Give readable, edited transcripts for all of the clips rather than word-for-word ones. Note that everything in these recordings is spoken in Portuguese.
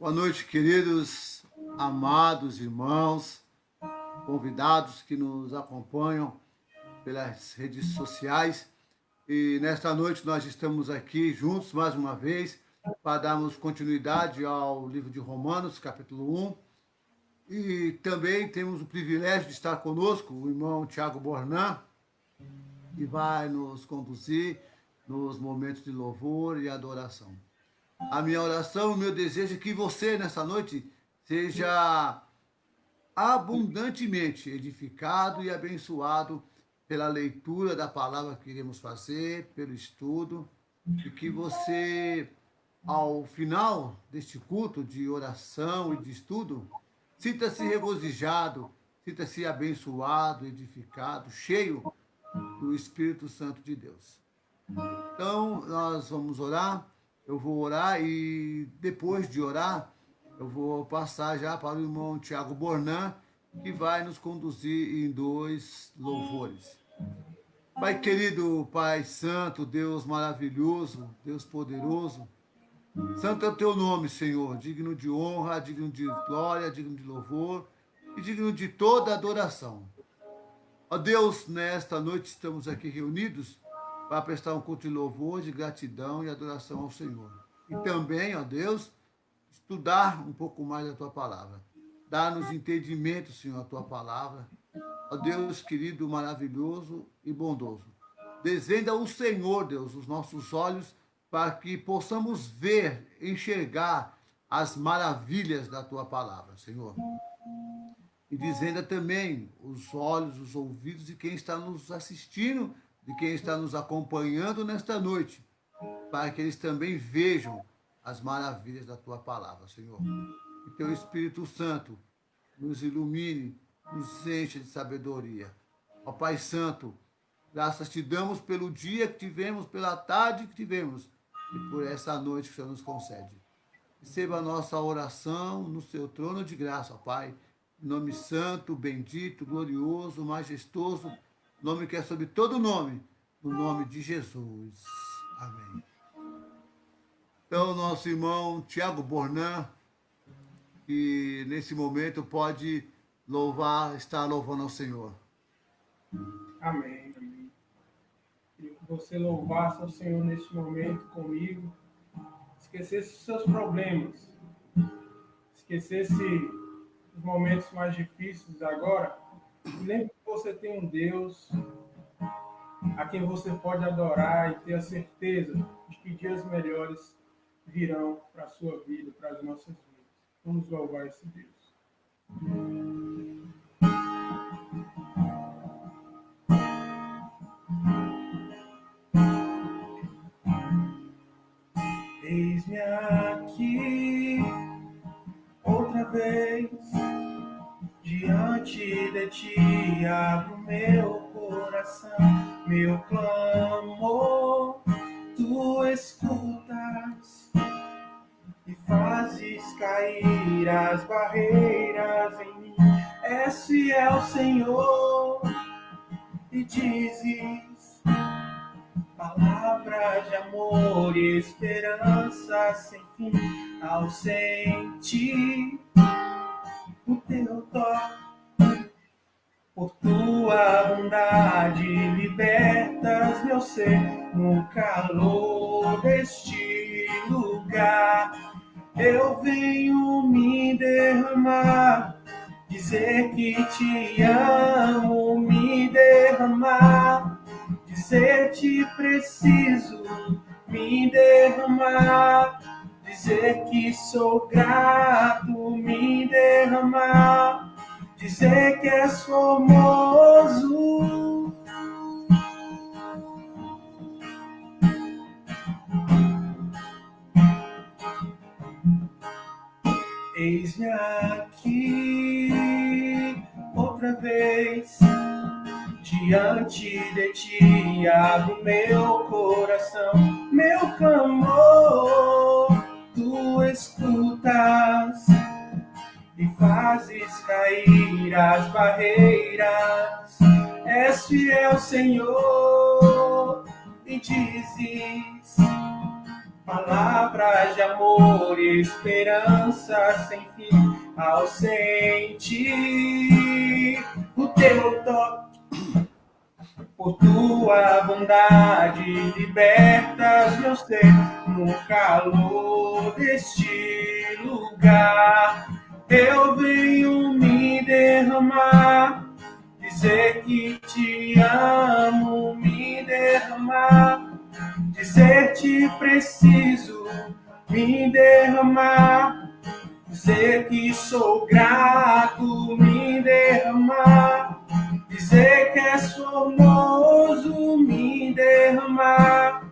Boa noite, queridos, amados irmãos, convidados que nos acompanham pelas redes sociais. E nesta noite nós estamos aqui juntos mais uma vez para darmos continuidade ao livro de Romanos, capítulo 1. E também temos o privilégio de estar conosco o irmão Tiago Bornã, que vai nos conduzir nos momentos de louvor e adoração. A minha oração, o meu desejo é que você, nessa noite, seja abundantemente edificado e abençoado pela leitura da palavra que iremos fazer, pelo estudo, e que você, ao final deste culto de oração e de estudo, sinta-se regozijado, sinta-se abençoado, edificado, cheio do Espírito Santo de Deus. Então, nós vamos orar, eu vou orar e depois de orar, eu vou passar já para o irmão Tiago Bornã, que vai nos conduzir em 2 louvores. Pai querido, Pai santo, Deus maravilhoso, Deus poderoso, santo é o teu nome, Senhor, digno de honra, digno de glória, digno de louvor e digno de toda adoração. Ó Deus, nesta noite estamos aqui reunidos para prestar um culto de louvor, de gratidão e adoração ao Senhor. E também, ó Deus, estudar um pouco mais a tua palavra. Dá-nos entendimento, Senhor, a tua palavra. Ó Deus querido, maravilhoso e bondoso. Desvenda o Senhor, Deus, os nossos olhos para que possamos ver, enxergar as maravilhas da tua palavra, Senhor. E desvenda também os olhos, os ouvidos de quem está nos assistindo, de quem está nos acompanhando nesta noite, para que eles também vejam as maravilhas da tua palavra, Senhor. Que teu Espírito Santo nos ilumine, nos enche de sabedoria. Ó Pai Santo, graças te damos pelo dia que tivemos, pela tarde que tivemos e por essa noite que o Senhor nos concede. Receba a nossa oração no seu trono de graça, ó Pai. Em nome santo, bendito, glorioso, majestoso, nome que é sobre todo nome, no nome de Jesus. Amém. Então, nosso irmão Tiago Bornã, que nesse momento pode louvar, estar louvando ao Senhor. Amém, amém. Queria que você louvasse ao Senhor neste momento comigo, esquecesse os seus problemas, esquecesse os momentos mais difíceis agora, e lembre que você tem um Deus a quem você pode adorar e ter a certeza de que dias melhores virão para a sua vida, para as nossas vidas. Vamos louvar esse Deus. Eis-me aqui, outra vez, diante de ti, abro meu coração, meu clamor, tu escutas e fazes cair as barreiras em mim. És fiel, Senhor, e dizes palavras de amor e esperança sem fim. Ao sentir o teu toque, por tua bondade libertas meu ser no calor deste lugar. Eu venho me derramar, dizer que te amo, me derramar, dizer te preciso, me derramar, dizer que sou grato, me derramar, dizer que és formoso. Eis-me aqui, outra vez, diante de ti, abro meu coração, meu clamor, tu escutas e fazes cair as barreiras. És fiel, Senhor, e dizes palavras de amor e esperança sem fim ausente. O teu toque, por tua bondade, libertas meu ser no calor deste lugar. Eu venho me derramar, dizer que te amo, me derramar, dizer te preciso, me derramar, dizer que sou grato, me derramar, dizer que és formoso, me derramar,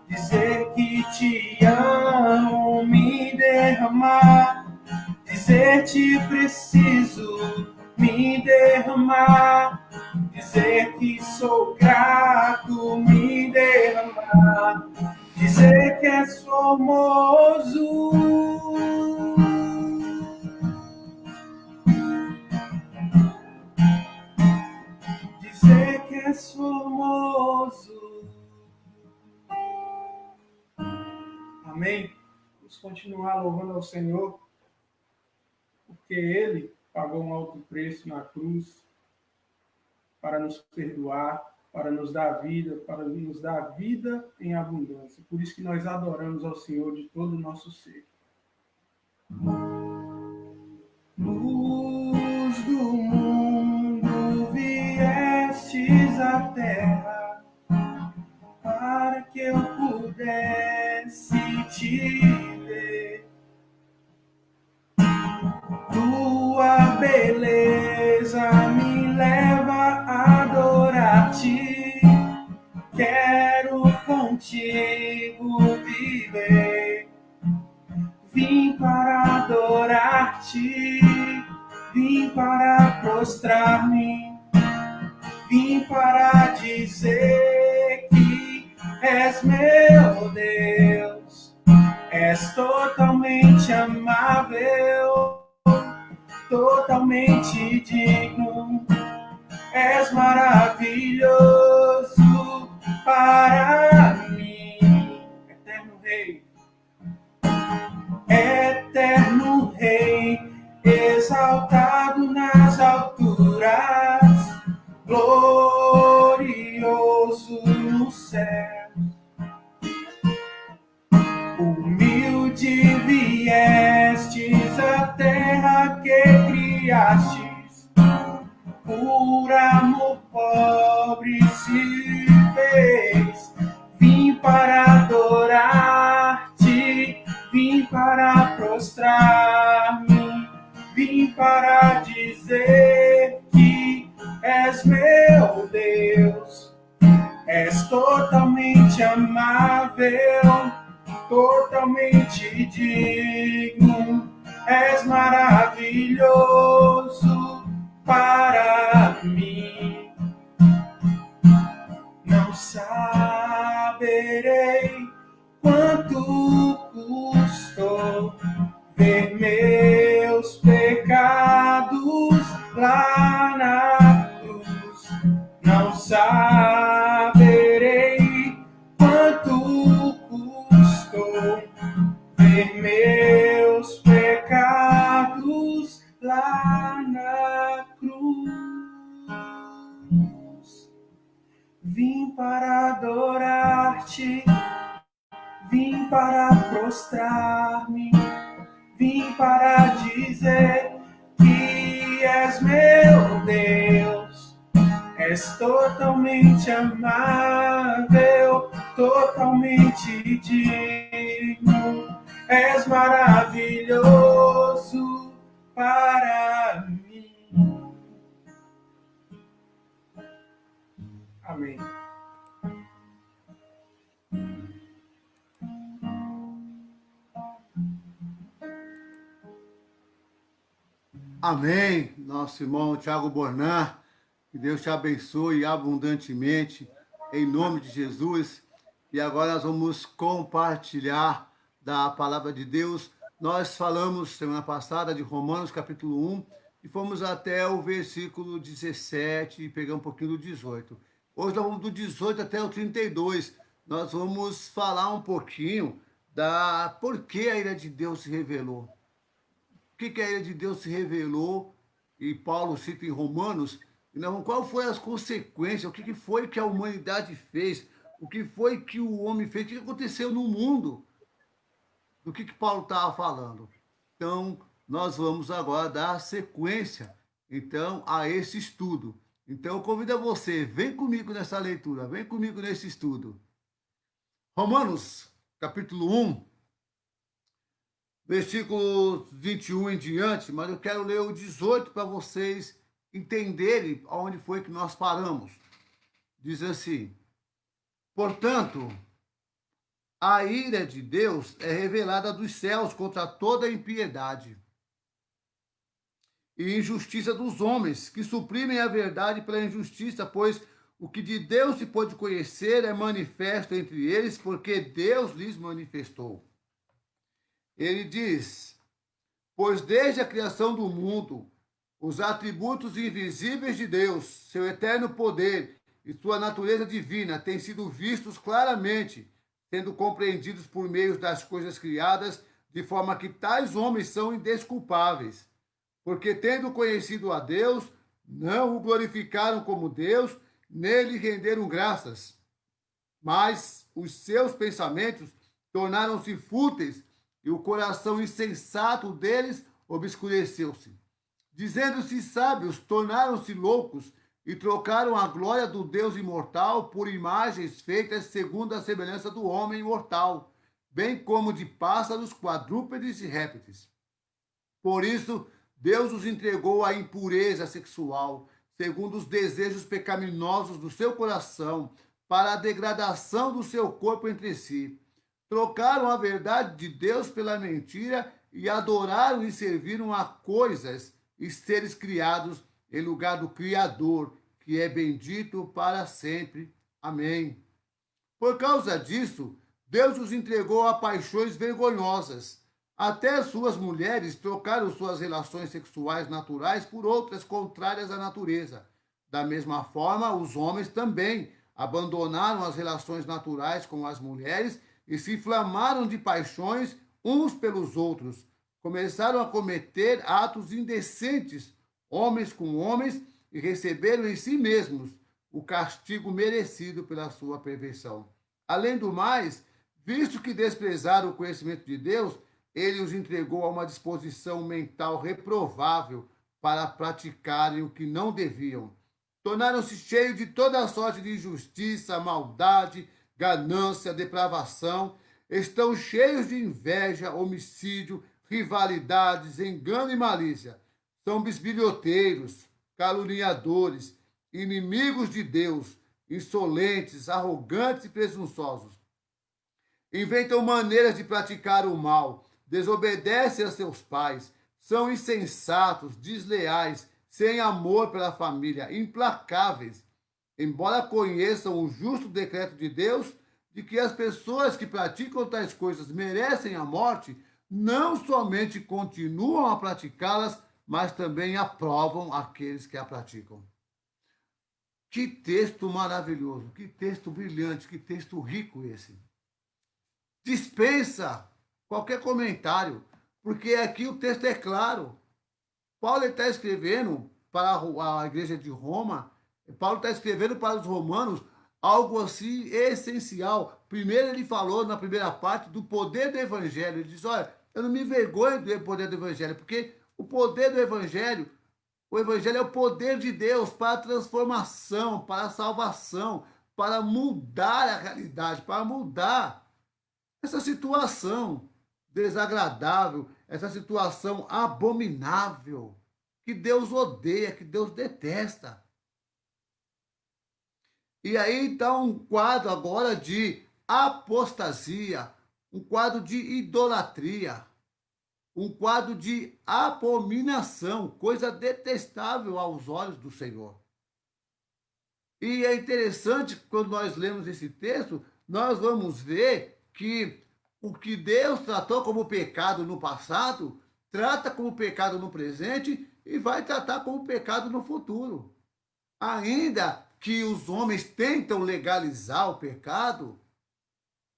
dizer que te amo, me derramar, dizer te preciso, me derramar, dizer que sou grato, me derramar, dizer que és formoso. Dizer que és formoso. Amém? Vamos continuar louvando ao Senhor, porque Ele pagou um alto preço na cruz para nos perdoar, para nos dar vida, para nos dar vida em abundância. Por isso que nós adoramos ao Senhor de todo o nosso ser. Luz do mundo, viestes à terra para que eu pudesse te ver. Tua beleza me leva a adorar-te. Quero contigo viver. Vim para adorar-te, vim para prostrar-me, vim para dizer que és meu Deus, és totalmente amável, totalmente digno, és maravilhoso para mim, eterno Rei. Eterno Rei, exaltado nas alturas, glorioso no céu. Humilde viestes à terra que criastes, por amor pobre se fez. Vim para adorar-te, vim para prostrar-me, vim para dizer que és meu Deus, és totalmente amável, totalmente digno, és maravilhoso para mim. Não saberei quanto custou ver meus pecados lá na cruz. Não saberei quanto custou ver meus pecados lá na cruz. Vim para adorar-te, vim para prostrar-me, vim para dizer que és meu Deus, és totalmente amável, totalmente digno, és maravilhoso para mim. Amém. Amém, nosso irmão Tiago Bornã, que Deus te abençoe abundantemente, em nome de Jesus. E agora nós vamos compartilhar da palavra de Deus. Nós falamos semana passada de Romanos capítulo 1 e fomos até o versículo 17 e pegamos um pouquinho do 18. Hoje nós vamos do 18 até o 32. Nós vamos falar um pouquinho da por que a ira de Deus se revelou. O que a ira de Deus se revelou, e Paulo cita em Romanos, não, qual foi as consequências, o que foi que a humanidade fez, o que foi que o homem fez, o que aconteceu no mundo, do que Paulo estava falando. Então, nós vamos agora dar sequência, então, a esse estudo. Então, eu convido a você, vem comigo nessa leitura, vem comigo nesse estudo. Romanos, capítulo 1, versículo 21 em diante, mas eu quero ler o 18 para vocês entenderem aonde foi que nós paramos. Diz assim: portanto, a ira de Deus é revelada dos céus contra toda a impiedade e injustiça dos homens, que suprimem a verdade pela injustiça, pois o que de Deus se pode conhecer é manifesto entre eles, porque Deus lhes manifestou. Ele diz: pois desde a criação do mundo, os atributos invisíveis de Deus, seu eterno poder e sua natureza divina têm sido vistos claramente, sendo compreendidos por meio das coisas criadas, de forma que tais homens são indesculpáveis. Porque, tendo conhecido a Deus, não o glorificaram como Deus, nele renderam graças. Mas os seus pensamentos tornaram-se fúteis e o coração insensato deles obscureceu-se. Dizendo-se sábios, tornaram-se loucos e trocaram a glória do Deus imortal por imagens feitas segundo a semelhança do homem mortal, bem como de pássaros, quadrúpedes e répteis. Por isso, Deus os entregou à impureza sexual, segundo os desejos pecaminosos do seu coração, para a degradação do seu corpo entre si. Trocaram a verdade de Deus pela mentira e adoraram e serviram a coisas e seres criados em lugar do Criador, que é bendito para sempre. Amém. Por causa disso, Deus os entregou a paixões vergonhosas. Até suas mulheres trocaram suas relações sexuais naturais por outras contrárias à natureza. Da mesma forma, os homens também abandonaram as relações naturais com as mulheres e se inflamaram de paixões uns pelos outros. Começaram a cometer atos indecentes, homens com homens, e receberam em si mesmos o castigo merecido pela sua perversão. Além do mais, visto que desprezaram o conhecimento de Deus, ele os entregou a uma disposição mental reprovável para praticarem o que não deviam. Tornaram-se cheios de toda sorte de injustiça, maldade, ganância, depravação. Estão cheios de inveja, homicídio, rivalidades, engano e malícia. São bisbilhoteiros, caluniadores, inimigos de Deus, insolentes, arrogantes e presunçosos. Inventam maneiras de praticar o mal, desobedecem a seus pais, são insensatos, desleais, sem amor pela família, implacáveis. Embora conheçam o justo decreto de Deus de que as pessoas que praticam tais coisas merecem a morte, não somente continuam a praticá-las, mas também aprovam aqueles que a praticam. Que texto maravilhoso, que texto brilhante, que texto rico esse. Dispensa qualquer comentário, porque aqui o texto é claro. Paulo está escrevendo para a igreja de Roma, Paulo está escrevendo para os romanos algo assim essencial. Primeiro ele falou na primeira parte do poder do evangelho. Ele diz, olha, eu não me envergonho do poder do evangelho, porque o poder do evangelho, o evangelho é o poder de Deus para a transformação, para a salvação, para mudar a realidade, para mudar essa situação desagradável, essa situação abominável, que Deus odeia, que Deus detesta. E aí está um quadro agora de apostasia, um quadro de idolatria, um quadro de abominação, coisa detestável aos olhos do Senhor. E é interessante que quando nós lemos esse texto, nós vamos ver que o que Deus tratou como pecado no passado, trata como pecado no presente e vai tratar como pecado no futuro. Ainda que os homens tentam legalizar o pecado,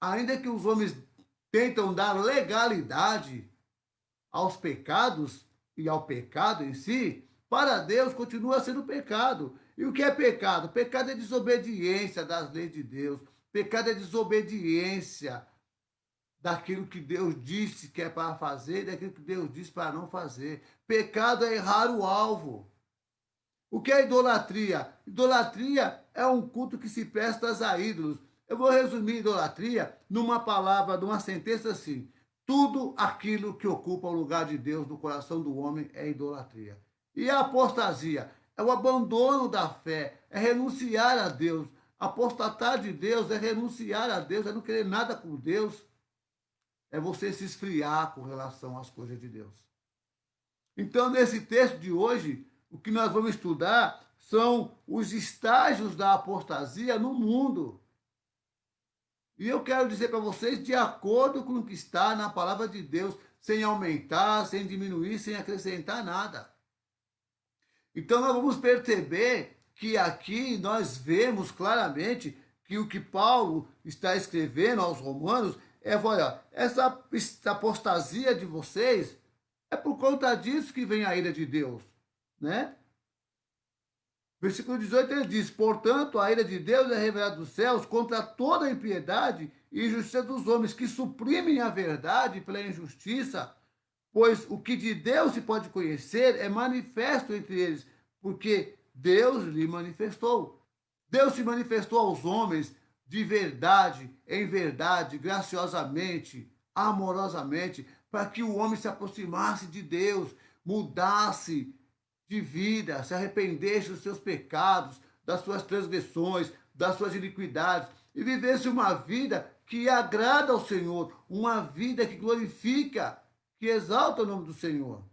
ainda que os homens tentam dar legalidade aos pecados e ao pecado em si, para Deus continua sendo pecado. E o que é pecado? Pecado é desobediência das leis de Deus. Pecado é desobediência daquilo que Deus disse que é para fazer e daquilo que Deus disse para não fazer. Pecado é errar o alvo. O que é idolatria? Idolatria é um culto que se presta a ídolos. Eu vou resumir idolatria numa palavra, numa sentença assim: tudo aquilo que ocupa o lugar de Deus no coração do homem é idolatria. E a apostasia é o abandono da fé, é renunciar a Deus. Apostatar de Deus é renunciar a Deus, é não querer nada com Deus, é você se esfriar com relação às coisas de Deus. Então, nesse texto de hoje, o que nós vamos estudar são os estágios da apostasia no mundo. E eu quero dizer para vocês, de acordo com o que está na palavra de Deus, sem aumentar, sem diminuir, sem acrescentar nada. Então, nós vamos perceber que aqui nós vemos claramente que o que Paulo está escrevendo aos romanos é, olha, essa apostasia de vocês é por conta disso que vem a ira de Deus, né? Versículo 18 ele diz: portanto, a ira de Deus é revelada dos céus contra toda a impiedade e injustiça dos homens que suprimem a verdade pela injustiça, pois o que de Deus se pode conhecer é manifesto entre eles, porque Deus lhe manifestou. Deus se manifestou aos homens de verdade, em verdade, graciosamente, amorosamente, para que o homem se aproximasse de Deus, mudasse de vida, se arrependesse dos seus pecados, das suas transgressões, das suas iniquidades e vivesse uma vida que agrada ao Senhor, uma vida que glorifica, que exalta o nome do Senhor.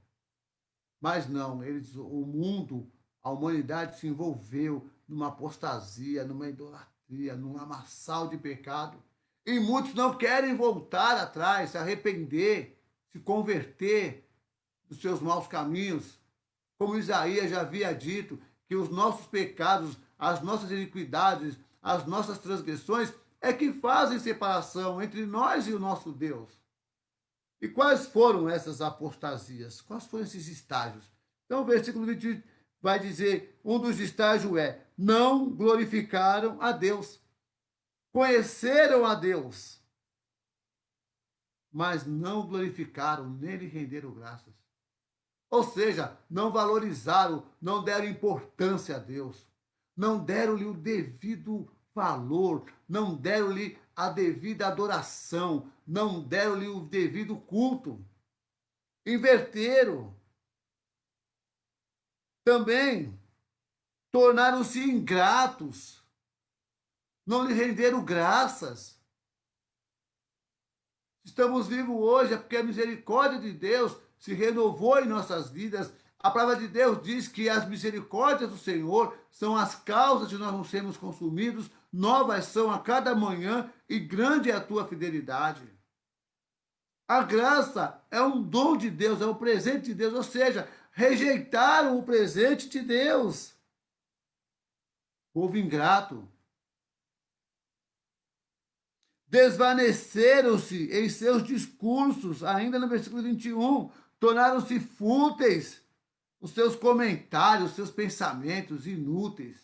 Mas não, o mundo, a humanidade se envolveu numa apostasia, numa idolatria, num amassal de pecado. E muitos não querem voltar atrás, se arrepender, se converter dos seus maus caminhos. Como Isaías já havia dito, que os nossos pecados, as nossas iniquidades, as nossas transgressões é que fazem separação entre nós e o nosso Deus. E quais foram essas apostasias? Quais foram esses estágios? Então, o versículo 20 vai dizer, um dos estágios é, não glorificaram a Deus. Conheceram a Deus, mas não glorificaram, nem lhe renderam graças. Ou seja, não valorizaram, não deram importância a Deus, não deram-lhe o devido valor, não deram-lhe a devida adoração, não deram-lhe o devido culto. Inverteram. Também tornaram-se ingratos, não lhe renderam graças. Estamos vivos hoje é porque a misericórdia de Deus se renovou em nossas vidas. A palavra de Deus diz que as misericórdias do Senhor são as causas de nós não sermos consumidos, novas são a cada manhã e grande é a tua fidelidade. A graça é um dom de Deus, é um presente de Deus, ou seja, rejeitaram o presente de Deus. Povo ingrato. Desvaneceram-se em seus discursos, ainda no versículo 21, tornaram-se fúteis os seus comentários, os seus pensamentos inúteis.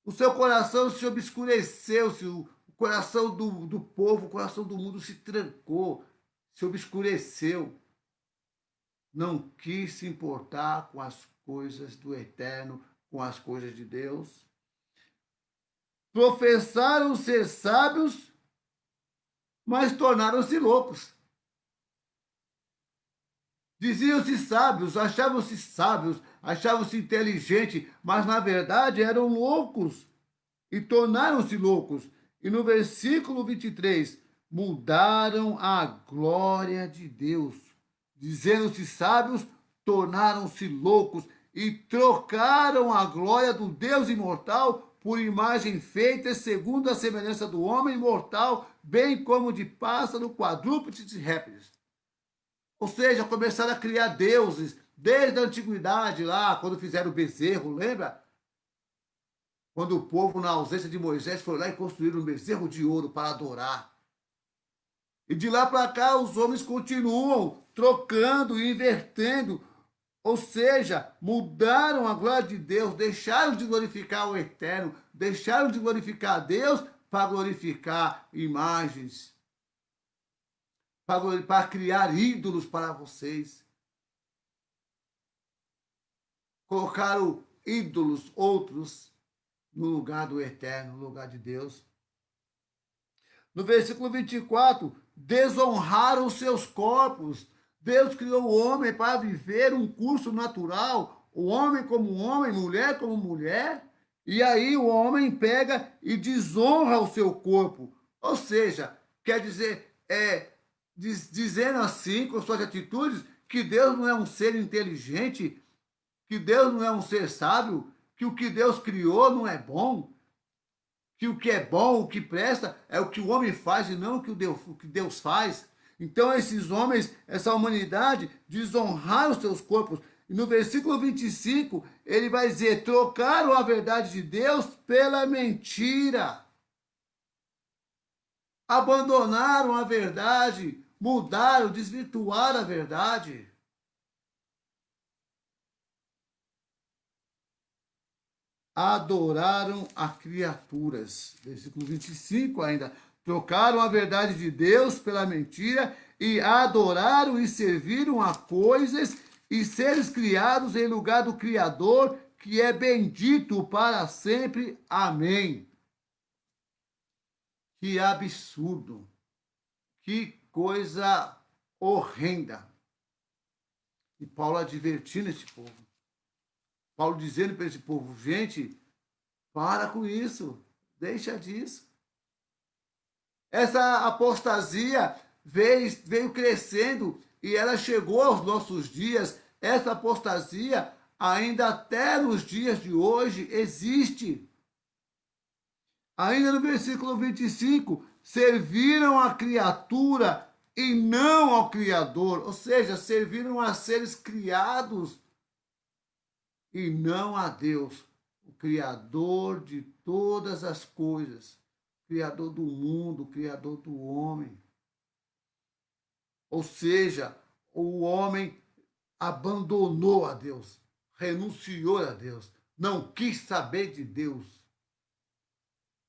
O seu coração se obscureceu, o coração do povo, o coração do mundo se trancou, se obscureceu. Não quis se importar com as coisas do eterno, com as coisas de Deus. Professaram ser sábios, mas tornaram-se loucos. Diziam-se sábios, achavam-se inteligentes, mas na verdade eram loucos e tornaram-se loucos. E no versículo 23, mudaram a glória de Deus. Dizendo-se sábios, tornaram-se loucos e trocaram a glória do Deus imortal por imagem feita segundo a semelhança do homem mortal, bem como de pássaro, quadrúpedes e répteis. Ou seja, começaram a criar deuses desde a antiguidade lá, quando fizeram o bezerro, lembra? quando o povo, na ausência de Moisés, foi lá e construíram um bezerro de ouro para adorar. E de lá para cá, os homens continuam trocando e invertendo, ou seja, mudaram a glória de Deus, deixaram de glorificar o Eterno, deixaram de glorificar a Deus para glorificar imagens, para criar ídolos para vocês. Colocaram ídolos, outros, no lugar do Eterno, no lugar de Deus. No versículo 24, desonraram os seus corpos. Deus criou o homem para viver um curso natural, o homem como homem, mulher como mulher, e aí o homem pega e desonra o seu corpo. Ou seja, quer dizer, dizendo assim, com suas atitudes, que Deus não é um ser inteligente, que Deus não é um ser sábio, que o que Deus criou não é bom, que o que é bom, o que presta, é o que o homem faz e não o que Deus faz. Então, esses homens, essa humanidade, desonraram os seus corpos. E no versículo 25, ele vai dizer: trocaram a verdade de Deus pela mentira. Abandonaram a verdade, mudaram, desvirtuaram a verdade. Adoraram a criaturas. Versículo 25 ainda. Trocaram a verdade de Deus pela mentira e adoraram e serviram a coisas e seres criados em lugar do Criador, que é bendito para sempre. Amém. Que absurdo. Que coisa horrenda. E Paulo advertindo esse povo. Paulo dizendo para esse povo: gente, para com isso, deixa disso. Essa apostasia veio crescendo e ela chegou aos nossos dias. Essa apostasia, ainda até nos dias de hoje, existe. Ainda no versículo 25, serviram a criatura e não ao Criador, ou seja, serviram a seres criados e não a Deus, o Criador de todas as coisas, Criador do mundo, Criador do homem. Ou seja, o homem abandonou a Deus, renunciou a Deus, não quis saber de Deus,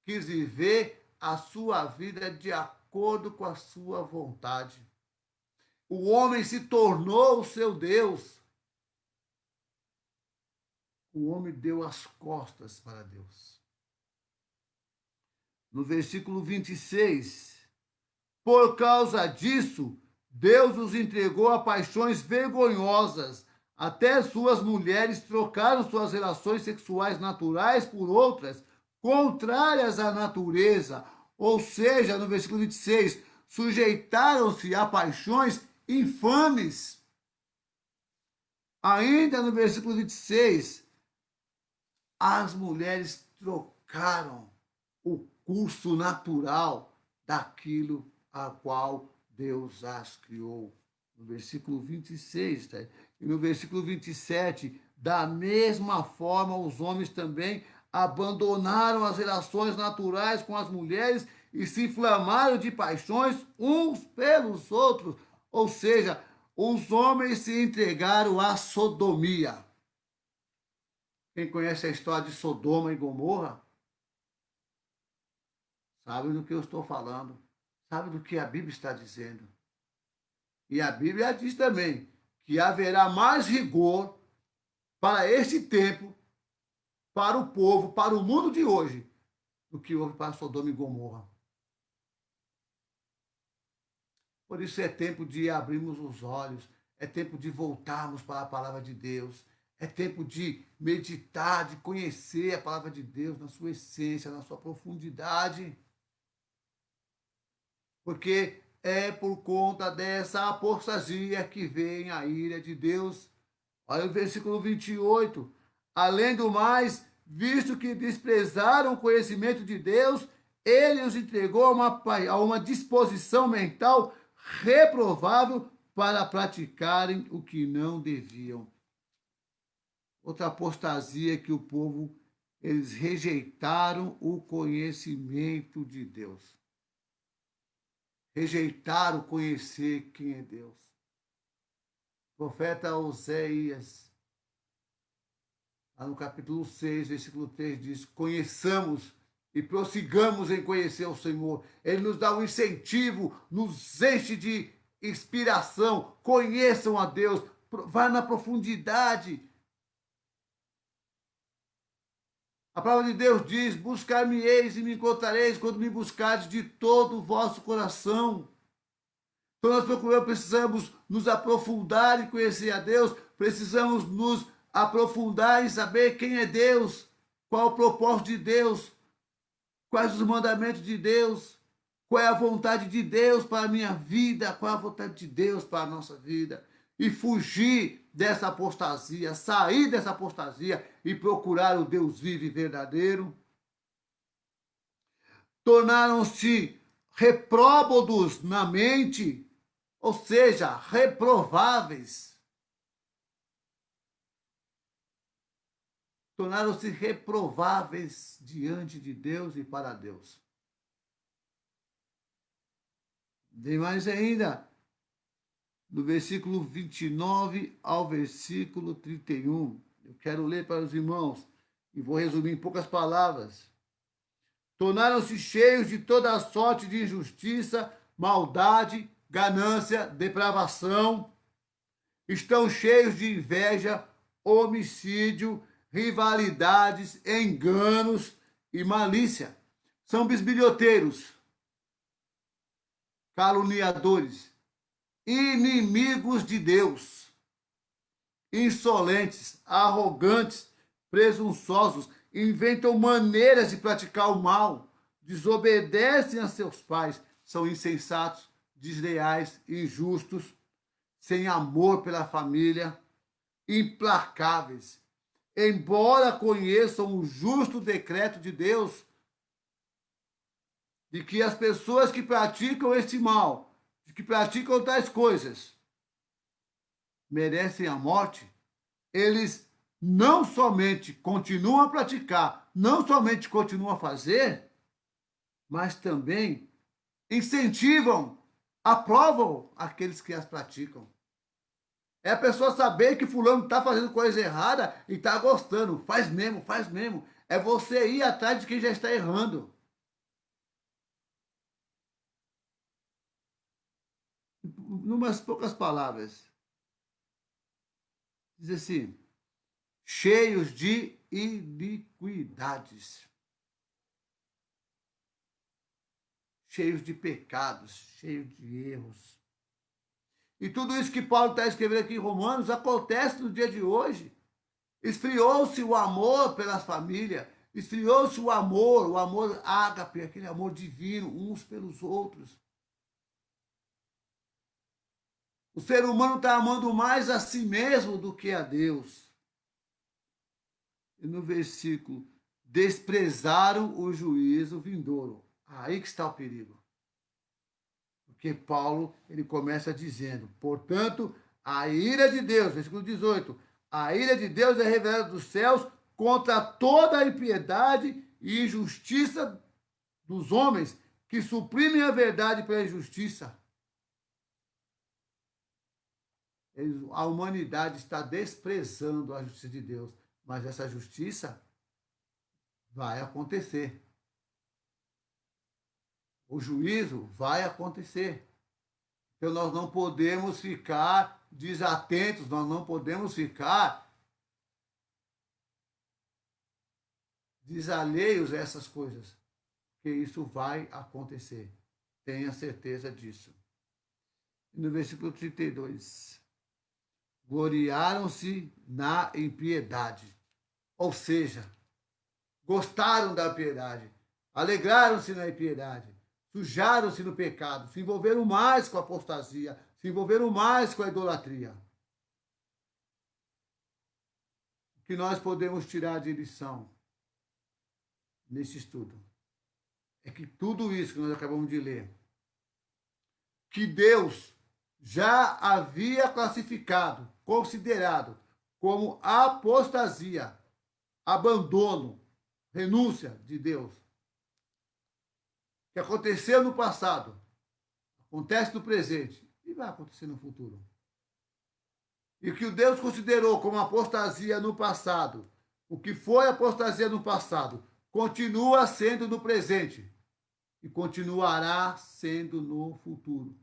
quis viver a sua vida de acordo com a sua vontade. O homem se tornou o seu Deus. O homem deu as costas para Deus. No versículo 26, por causa disso, Deus os entregou a paixões vergonhosas. Até suas mulheres trocaram suas relações sexuais naturais por outras, contrárias à natureza. Ou seja, no versículo 26, sujeitaram-se a paixões infames. Ainda no versículo 26, as mulheres trocaram o curso natural daquilo a qual Deus as criou. No versículo 26, tá? E no versículo 27, da mesma forma, os homens também abandonaram as relações naturais com as mulheres e se inflamaram de paixões uns pelos outros. Ou seja, os homens se entregaram à sodomia. Quem conhece a história de Sodoma e Gomorra sabe do que eu estou falando, sabe do que a Bíblia está dizendo. E a Bíblia diz também que haverá mais rigor para este tempo, para o povo, para o mundo de hoje, do que houve para Sodoma e Gomorra. Por isso é tempo de abrirmos os olhos, é tempo de voltarmos para a palavra de Deus, é tempo de meditar, de conhecer a palavra de Deus na sua essência, na sua profundidade. Porque é por conta dessa apostasia que vem a ira de Deus. Olha o versículo 28. Além do mais, visto que desprezaram o conhecimento de Deus, ele os entregou a uma disposição mental reprovável para praticarem o que não deviam. Outra apostasia que o povo Eles rejeitaram o conhecimento de Deus. Rejeitaram conhecer quem é Deus. O profeta Oséias, lá no capítulo 6, versículo 3, diz: conheçamos e prossigamos em conhecer o Senhor. Ele nos dá um incentivo, nos enche de inspiração. Conheçam a Deus, vá na profundidade. A palavra de Deus diz: buscar-me-eis e me encontrareis quando me buscardes de todo o vosso coração. Então nós procuramos, precisamos nos aprofundar em conhecer a Deus, precisamos nos aprofundar em saber quem é Deus, qual é o propósito de Deus, quais os mandamentos de Deus, qual é a vontade de Deus para a minha vida, qual é a vontade de Deus para a nossa vida. E fugir dessa apostasia, sair dessa apostasia e procurar o Deus vivo e verdadeiro. Tornaram-se repróbados na mente, ou seja, reprováveis. Tornaram-se reprováveis diante de Deus e para Deus. Tem mais ainda, do versículo 29 ao versículo 31. Eu quero ler para os irmãos e vou resumir em poucas palavras. Tornaram-se cheios de toda a sorte de injustiça, maldade, ganância, depravação. Estão cheios de inveja, homicídio, rivalidades, enganos e malícia. São bisbilhoteiros, caluniadores, inimigos de Deus, insolentes, arrogantes, presunçosos, inventam maneiras de praticar o mal, desobedecem a seus pais, são insensatos, desleais, injustos, sem amor pela família, implacáveis. Embora conheçam o justo decreto de Deus, de que as pessoas que praticam este mal, de que praticam tais coisas, merecem a morte, eles não somente continuam a praticar, não somente continuam a fazer, mas também incentivam, aprovam aqueles que as praticam. É a pessoa saber que fulano está fazendo coisa errada e está gostando. Faz mesmo, faz mesmo. É você ir atrás de quem já está errando. Numas poucas palavras. Diz assim: cheios de iniquidades. Cheios de pecados, cheios de erros. E tudo isso que Paulo está escrevendo aqui em Romanos acontece no dia de hoje. Esfriou-se o amor pela família, esfriou-se o amor ágape, aquele amor divino, uns pelos outros. O ser humano está amando mais a si mesmo do que a Deus. E no versículo, desprezaram o juízo vindouro. Aí que está o perigo. Porque Paulo, ele começa dizendo, portanto, a ira de Deus, versículo 18, a ira de Deus é revelada dos céus contra toda a impiedade e injustiça dos homens que suprimem a verdade pela injustiça. A humanidade está desprezando a justiça de Deus, mas essa justiça vai acontecer. O juízo vai acontecer. Então nós não podemos ficar desatentos, nós não podemos ficar desalheios a essas coisas, porque isso vai acontecer. Tenha certeza disso. E no versículo 32, gloriaram-se na impiedade, ou seja, gostaram da piedade, alegraram-se na impiedade, sujaram-se no pecado, se envolveram mais com a apostasia, se envolveram mais com a idolatria. O que nós podemos tirar de lição nesse estudo é que tudo isso que nós acabamos de ler, que Deus já havia classificado, considerado como apostasia, abandono, renúncia de Deus, que aconteceu no passado, acontece no presente e vai acontecer no futuro. E o que Deus considerou como apostasia no passado, o que foi apostasia no passado, continua sendo no presente e continuará sendo no futuro.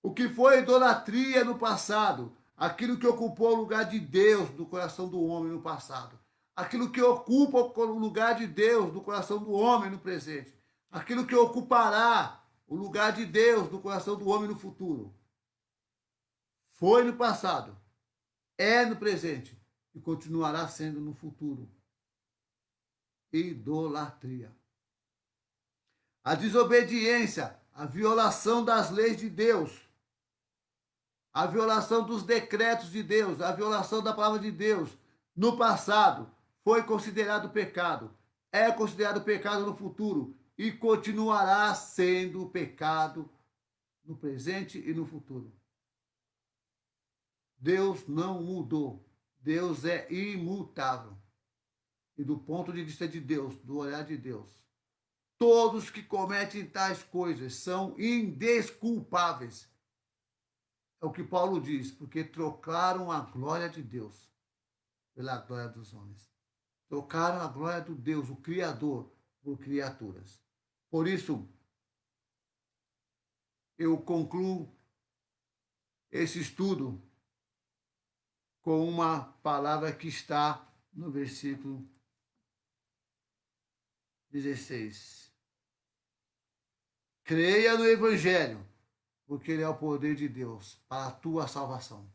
O que foi idolatria no passado, aquilo que ocupou o lugar de Deus no coração do homem no passado, aquilo que ocupa o lugar de Deus no coração do homem no presente, aquilo que ocupará o lugar de Deus no coração do homem no futuro. Foi no passado, é no presente e continuará sendo no futuro. Idolatria. A desobediência, a violação das leis de Deus, a violação dos decretos de Deus, a violação da palavra de Deus no passado foi considerado pecado, é considerado pecado no futuro e continuará sendo pecado no presente e no futuro. Deus não mudou. Deus é imutável. E do ponto de vista de Deus, do olhar de Deus, todos que cometem tais coisas são indesculpáveis. É o que Paulo diz, porque trocaram a glória de Deus pela glória dos homens. Trocaram a glória do Deus, o Criador, por criaturas. Por isso, eu concluo esse estudo com uma palavra que está no versículo 16. Creia no Evangelho, porque ele é o poder de Deus para a tua salvação.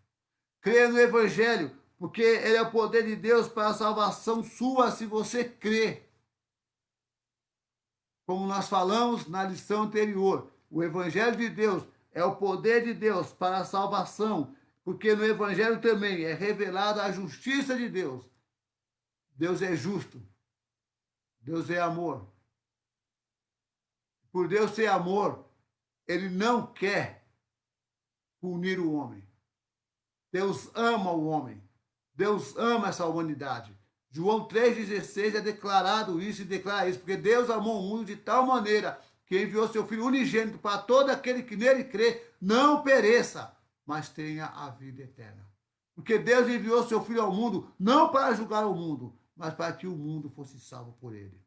Creia no Evangelho, porque ele é o poder de Deus para a salvação sua, se você crê. Como nós falamos na lição anterior, o Evangelho de Deus é o poder de Deus para a salvação, porque no Evangelho também é revelada a justiça de Deus. Deus é justo. Deus é amor. Por Deus ser amor, ele não quer punir o homem. Deus ama o homem. Deus ama essa humanidade. João 3,16 é declarado isso e declara isso, porque Deus amou o mundo de tal maneira que enviou seu Filho unigênito para todo aquele que nele crê, não pereça, mas tenha a vida eterna. Porque Deus enviou seu Filho ao mundo não para julgar o mundo, mas para que o mundo fosse salvo por ele.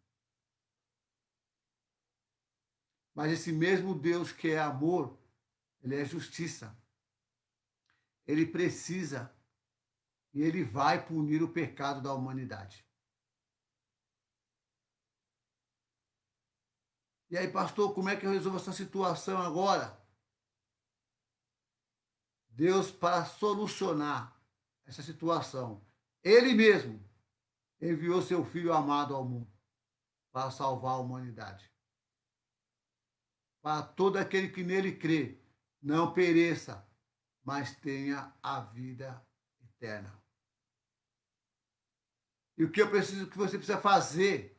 Mas esse mesmo Deus que é amor, ele é justiça. Ele precisa e ele vai punir o pecado da humanidade. E aí, pastor, como é que eu resolvo essa situação agora? Deus, para solucionar essa situação, ele mesmo enviou seu Filho amado ao mundo para salvar a humanidade. Para todo aquele que nele crê, não pereça, mas tenha a vida eterna. E o que eu preciso, que você precisa fazer?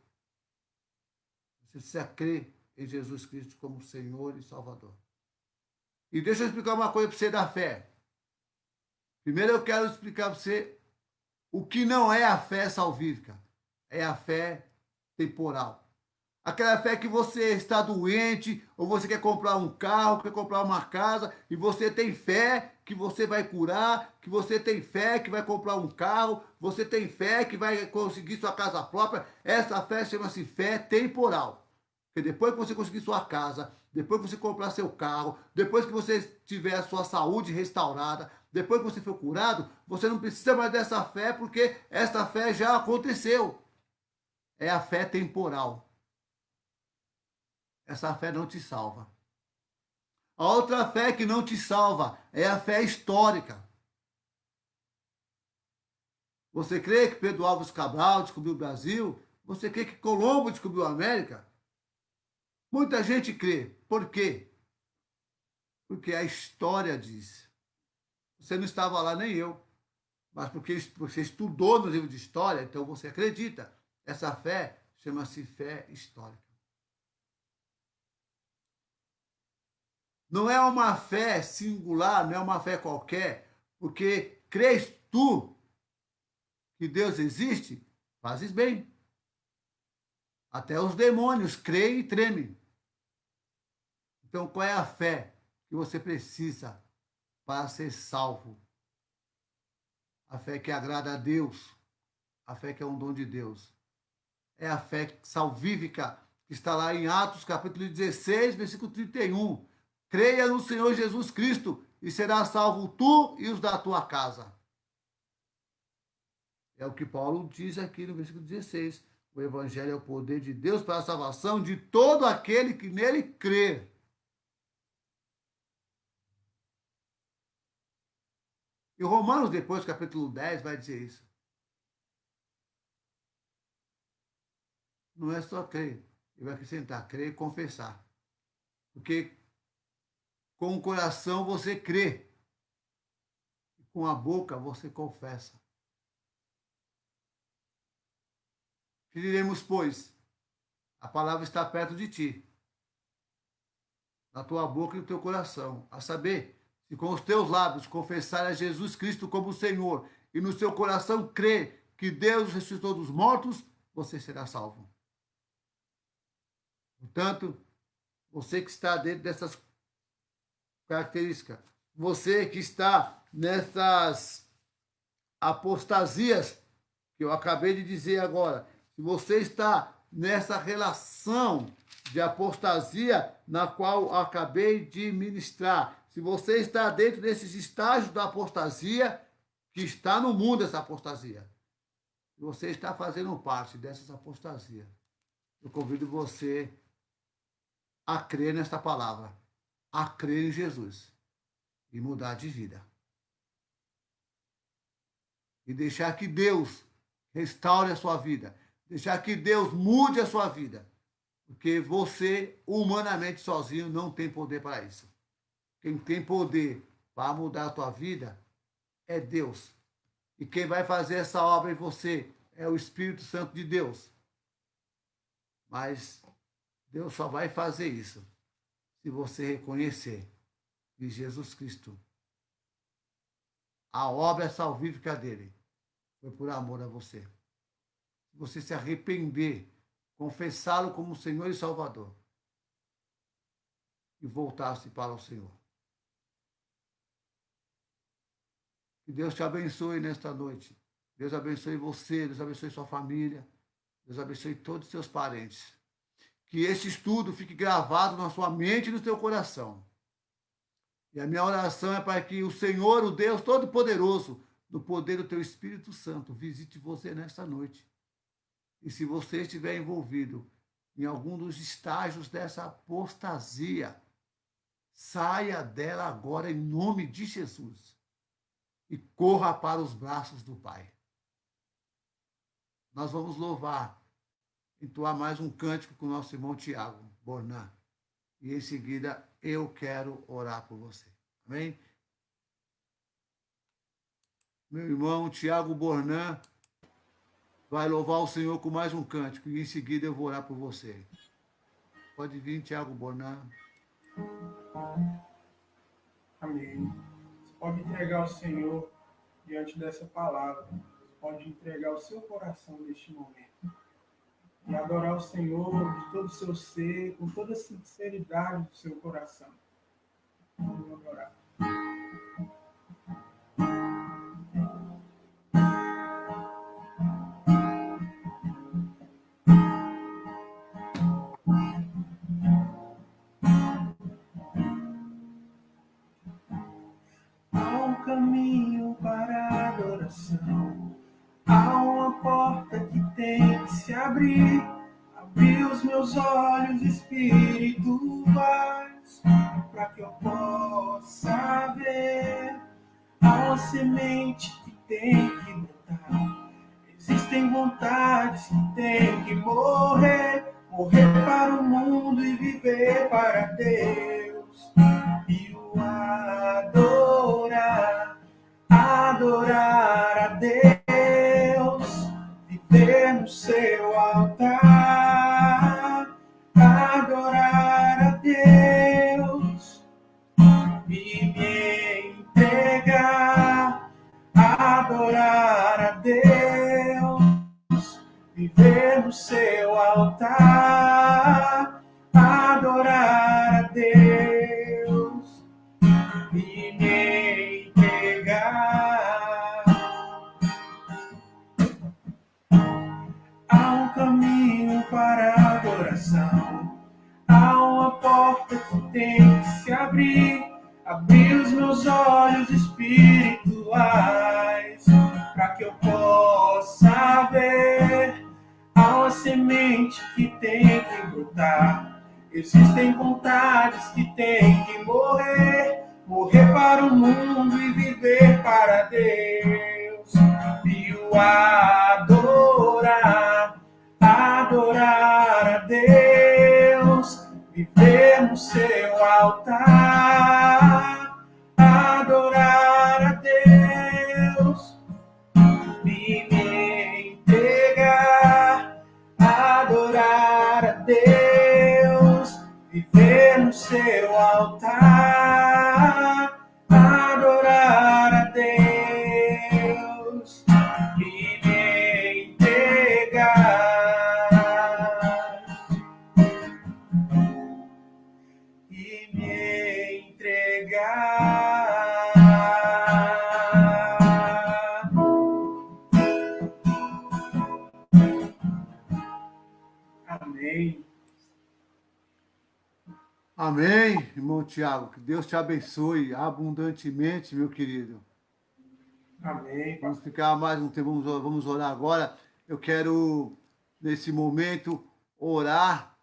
Você precisa crer em Jesus Cristo como Senhor e Salvador. E deixa eu explicar uma coisa para você da fé. Primeiro eu quero explicar para você o que não é a fé salvífica. É a fé temporal. Aquela fé que você está doente, ou você quer comprar um carro, quer comprar uma casa, e você tem fé que você vai curar, que você tem fé que vai comprar um carro, você tem fé que vai conseguir sua casa própria. Essa fé chama-se fé temporal. Porque depois que você conseguir sua casa, depois que você comprar seu carro, depois que você tiver a sua saúde restaurada, depois que você for curado, você não precisa mais dessa fé, porque essa fé já aconteceu. É a fé temporal. Essa fé não te salva. A outra fé que não te salva é a fé histórica. Você crê que Pedro Álvares Cabral descobriu o Brasil? Você crê que Colombo descobriu a América? Muita gente crê. Por quê? Porque a história diz. Você não estava lá, nem eu. Mas porque você estudou no livro de história, então você acredita. Essa fé chama-se fé histórica. Não é uma fé singular, não é uma fé qualquer, porque crês tu que Deus existe, fazes bem. Até os demônios creem e tremem. Então, qual é a fé que você precisa para ser salvo? A fé que agrada a Deus, a fé que é um dom de Deus. É a fé salvífica, que está lá em Atos, capítulo 16, versículo 31. Creia no Senhor Jesus Cristo e será salvo tu e os da tua casa. É o que Paulo diz aqui no versículo 16. O evangelho é o poder de Deus para a salvação de todo aquele que nele crê. E Romanos, depois, capítulo 10, vai dizer isso. Não é só crer, ele vai acrescentar, crer e confessar. Porque com o coração você crê, e com a boca você confessa. Que diremos, pois? A palavra está perto de ti, na tua boca e no teu coração, a saber, se com os teus lábios confessar a Jesus Cristo como Senhor e no seu coração crer que Deus ressuscitou dos mortos, você será salvo. Portanto, você que está dentro dessas características, você que está nessas apostasias que eu acabei de dizer agora, se você está nessa relação de apostasia na qual eu acabei de ministrar, se você está dentro desses estágios da apostasia, que está no mundo essa apostasia, se você está fazendo parte dessas apostasias, eu convido você a crer nesta palavra, a crer em Jesus e mudar de vida. E deixar que Deus restaure a sua vida. Deixar que Deus mude a sua vida. Porque você, humanamente sozinho, não tem poder para isso. Quem tem poder para mudar a tua vida é Deus. E quem vai fazer essa obra em você é o Espírito Santo de Deus. Mas Deus só vai fazer isso se você reconhecer que Jesus Cristo, a obra salvífica dele, foi por amor a você. Se você se arrepender, confessá-lo como Senhor e Salvador e voltar-se para o Senhor. Que Deus te abençoe nesta noite. Deus abençoe você, Deus abençoe sua família, Deus abençoe todos os seus parentes. Que este estudo fique gravado na sua mente e no seu coração. E a minha oração é para que o Senhor, o Deus Todo-Poderoso, no poder do teu Espírito Santo, visite você nesta noite. E se você estiver envolvido em algum dos estágios dessa apostasia, saia dela agora em nome de Jesus e corra para os braços do Pai. Nós vamos louvar, entoar mais um cântico com o nosso irmão Tiago Bornã. E em seguida eu quero orar por você. Amém? Meu irmão Tiago Bornã vai louvar o Senhor com mais um cântico e em seguida eu vou orar por você. Pode vir, Tiago Bornã. Amém. Você pode entregar ao Senhor diante dessa palavra. Você pode entregar o seu coração neste momento. E adorar o Senhor de todo o seu ser, com toda a sinceridade do seu coração. Vamos adorar. Há um caminho para a adoração. Há uma porta que tem que se abrir. Abrir os meus olhos espirituais para que eu possa ver. Há uma semente que tem que brotar. Existem vontades que tem que morrer. Morrer para o mundo e viver para Deus. E o adorar, adorar a Deus, viver no seu altar, adorar a Deus e me entregar, adorar a Deus, viver no seu altar, adorar a Deus e me entregar. Há um caminho para a adoração, há uma porta que tem que se abrir. Abrir os meus olhos espirituais, para que eu possa ver. Há uma semente que tem que brotar. Existem vontades que tem que morrer. Morrer para o mundo e viver para Deus. E o adorar, adorar a Deus, viver no seu altar, adorar a Deus e me entregar, adorar a Deus, viver no seu altar, adorar a Deus e me entregar. Amém. Amém, irmão Tiago. Que Deus te abençoe abundantemente, meu querido. Amém. Vamos ficar mais um tempo, vamos orar agora. Eu quero, nesse momento, orar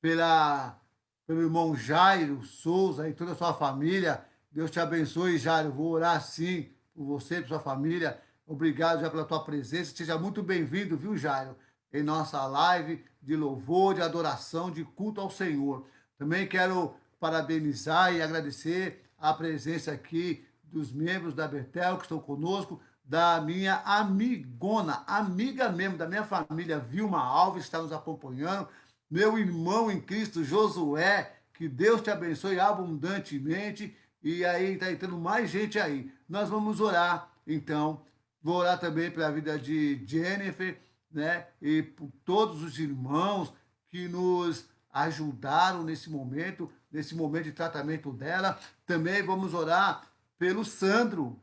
pelo irmão Jairo Souza e toda a sua família. Deus te abençoe, Jairo. Vou orar sim por você, por sua família. Obrigado já pela tua presença. Seja muito bem-vindo, viu, Jairo? Em nossa live de louvor, de adoração, de culto ao Senhor. Também quero parabenizar e agradecer a presença aqui dos membros da Betel que estão conosco, da minha amigona, amiga mesmo, da minha família, Vilma Alves, está nos acompanhando, meu irmão em Cristo, Josué, que Deus te abençoe abundantemente, e aí está entrando mais gente aí. Nós vamos orar, então, vou orar também pela vida de Jennifer, né, e por todos os irmãos que nos ajudaram nesse momento de tratamento dela. Também vamos orar pelo Sandro,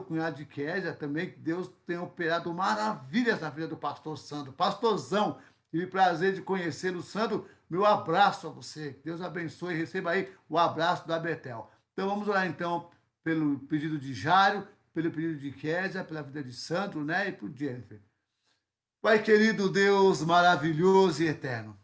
cunhado de Késia, também, que Deus tem operado maravilhas na vida do pastor Sandro. Pastorzão, tive prazer de conhecê-lo. Sandro, meu abraço a você. Deus abençoe, receba aí o abraço da Betel. Então vamos orar então pelo pedido de Jário, pelo pedido de Késia, pela vida de Sandro, né, e por Jennifer. Pai querido, Deus maravilhoso e eterno.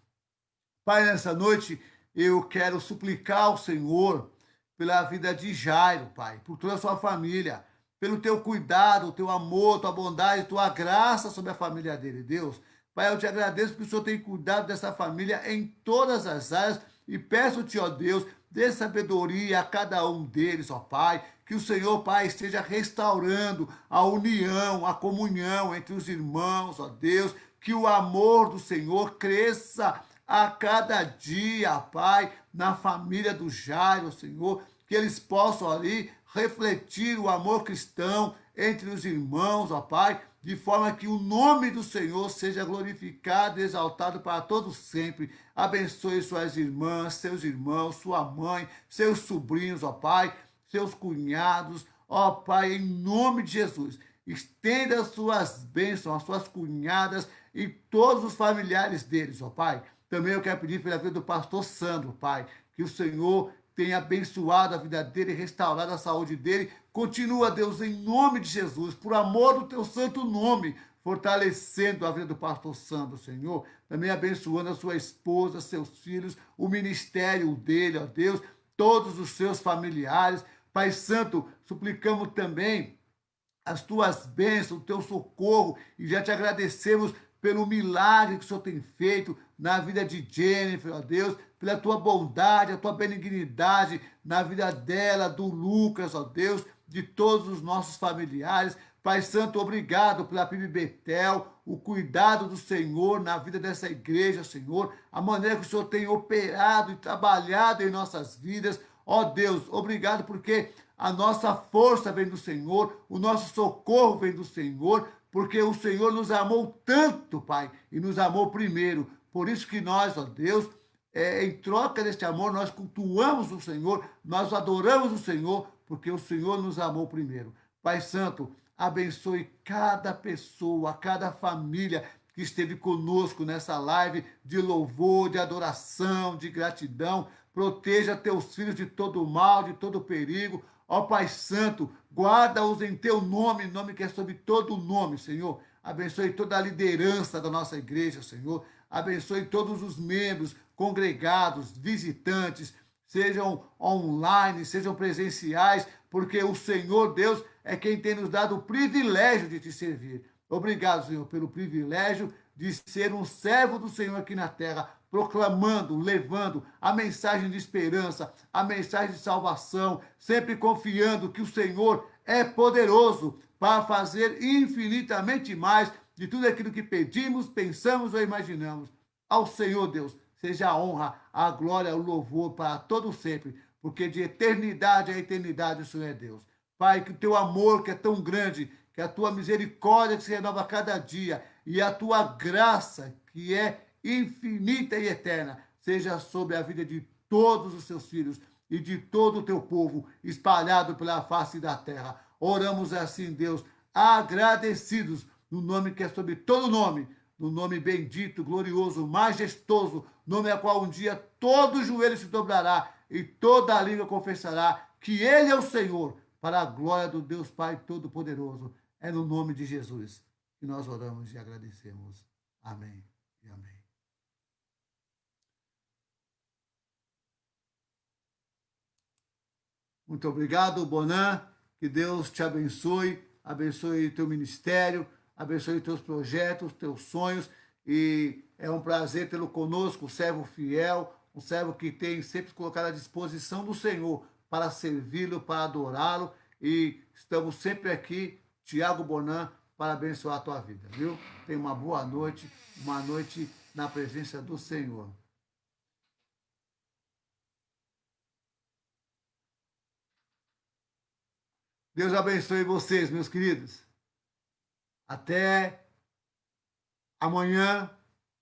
Pai, nessa noite eu quero suplicar ao Senhor pela vida de Jairo, Pai, por toda a sua família, pelo teu cuidado, o teu amor, tua bondade, tua graça sobre a família dele, Deus. Pai, eu te agradeço porque o Senhor tem cuidado dessa família em todas as áreas e peço-te, ó Deus, dê sabedoria a cada um deles, ó Pai, que o Senhor, Pai, esteja restaurando a união, a comunhão entre os irmãos, ó Deus, que o amor do Senhor cresça a cada dia, Pai, na família do Jairo, Senhor, que eles possam ali refletir o amor cristão entre os irmãos, ó Pai, de forma que o nome do Senhor seja glorificado e exaltado para todos sempre. Abençoe suas irmãs, seus irmãos, sua mãe, seus sobrinhos, ó Pai, seus cunhados, ó Pai, em nome de Jesus. Estenda as suas bênçãos, as suas cunhadas e todos os familiares deles, ó Pai. Também eu quero pedir pela vida do pastor Sandro, Pai, que o Senhor tenha abençoado a vida dele, restaurado a saúde dele. Continua, Deus, em nome de Jesus, por amor do teu santo nome, fortalecendo a vida do pastor Sandro, Senhor. Também abençoando a sua esposa, seus filhos, o ministério dele, ó Deus, todos os seus familiares. Pai Santo, suplicamos também as tuas bênçãos, o teu socorro, e já te agradecemos pelo milagre que o Senhor tem feito na vida de Jennifer, ó Deus, pela tua bondade, a tua benignidade na vida dela, do Lucas, ó Deus, de todos os nossos familiares. Pai Santo, obrigado pela PIB Betel, o cuidado do Senhor na vida dessa igreja, Senhor, a maneira que o Senhor tem operado e trabalhado em nossas vidas. Ó Deus, obrigado porque a nossa força vem do Senhor, o nosso socorro vem do Senhor. porque o Senhor nos amou tanto, Pai, e nos amou primeiro. Por isso que nós, ó Deus, em troca deste amor, nós cultuamos o Senhor, nós adoramos o Senhor, porque o Senhor nos amou primeiro. Pai Santo, abençoe cada pessoa, cada família que esteve conosco nessa live de louvor, de adoração, de gratidão. Proteja teus filhos de todo mal, de todo perigo. Ó Pai Santo, guarda-os em teu nome, nome que é sobre todo nome, Senhor. Abençoe toda a liderança da nossa igreja, Senhor. Abençoe todos os membros, congregados, visitantes, sejam online, sejam presenciais, porque o Senhor Deus é quem tem nos dado o privilégio de te servir. Obrigado, Senhor, pelo privilégio de ser um servo do Senhor aqui na terra, proclamando, levando a mensagem de esperança, a mensagem de salvação, sempre confiando que o Senhor é poderoso para fazer infinitamente mais de tudo aquilo que pedimos, pensamos ou imaginamos. Ao Senhor Deus seja a honra, a glória, o louvor para todo sempre, porque de eternidade a eternidade o Senhor é Deus. Pai, que o teu amor, que é tão grande, que a tua misericórdia que se renova a cada dia e a tua graça, que é infinita e eterna, seja sobre a vida de todos os seus filhos e de todo o teu povo espalhado pela face da terra. Oramos assim, Deus, agradecidos no nome que é sobre todo nome, no nome bendito, glorioso, majestoso, nome a qual um dia todo joelho se dobrará e toda a língua confessará que Ele é o Senhor, para a glória do Deus Pai Todo-Poderoso. É no nome de Jesus que nós oramos e agradecemos. Amém e amém. Muito obrigado, Bonan. Que Deus te abençoe, abençoe teu ministério, abençoe teus projetos, teus sonhos. E é um prazer tê-lo conosco, um servo fiel, um servo que tem sempre colocado à disposição do Senhor para servi-lo, para adorá-lo. E estamos sempre aqui, Tiago Bonan, para abençoar a tua vida, viu? Tenha uma boa noite, uma noite na presença do Senhor. Deus abençoe vocês, meus queridos. Até amanhã,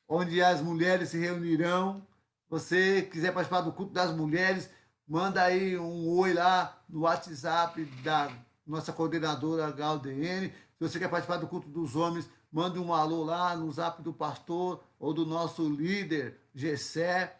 onde as mulheres se reunirão. Você quiser participar do culto das mulheres, manda aí um oi lá no WhatsApp da nossa coordenadora GalDN. Se você quer participar do culto dos homens, manda um alô lá no zap do pastor ou do nosso líder, Gessé.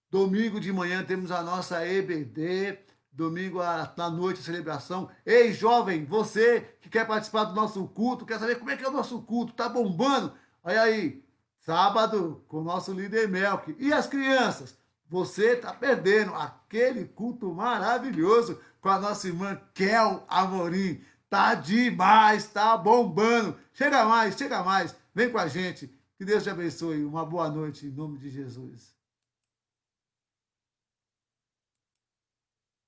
Domingo de manhã temos a nossa EBD. Domingo à noite, a celebração. Ei, jovem, você que quer participar do nosso culto, quer saber como é que é o nosso culto, tá bombando? Olha aí, sábado com o nosso líder Melk. E as crianças? Você tá perdendo aquele culto maravilhoso com a nossa irmã Kel Amorim. Tá demais, tá bombando. Chega mais, vem com a gente. Que Deus te abençoe. Uma boa noite em nome de Jesus.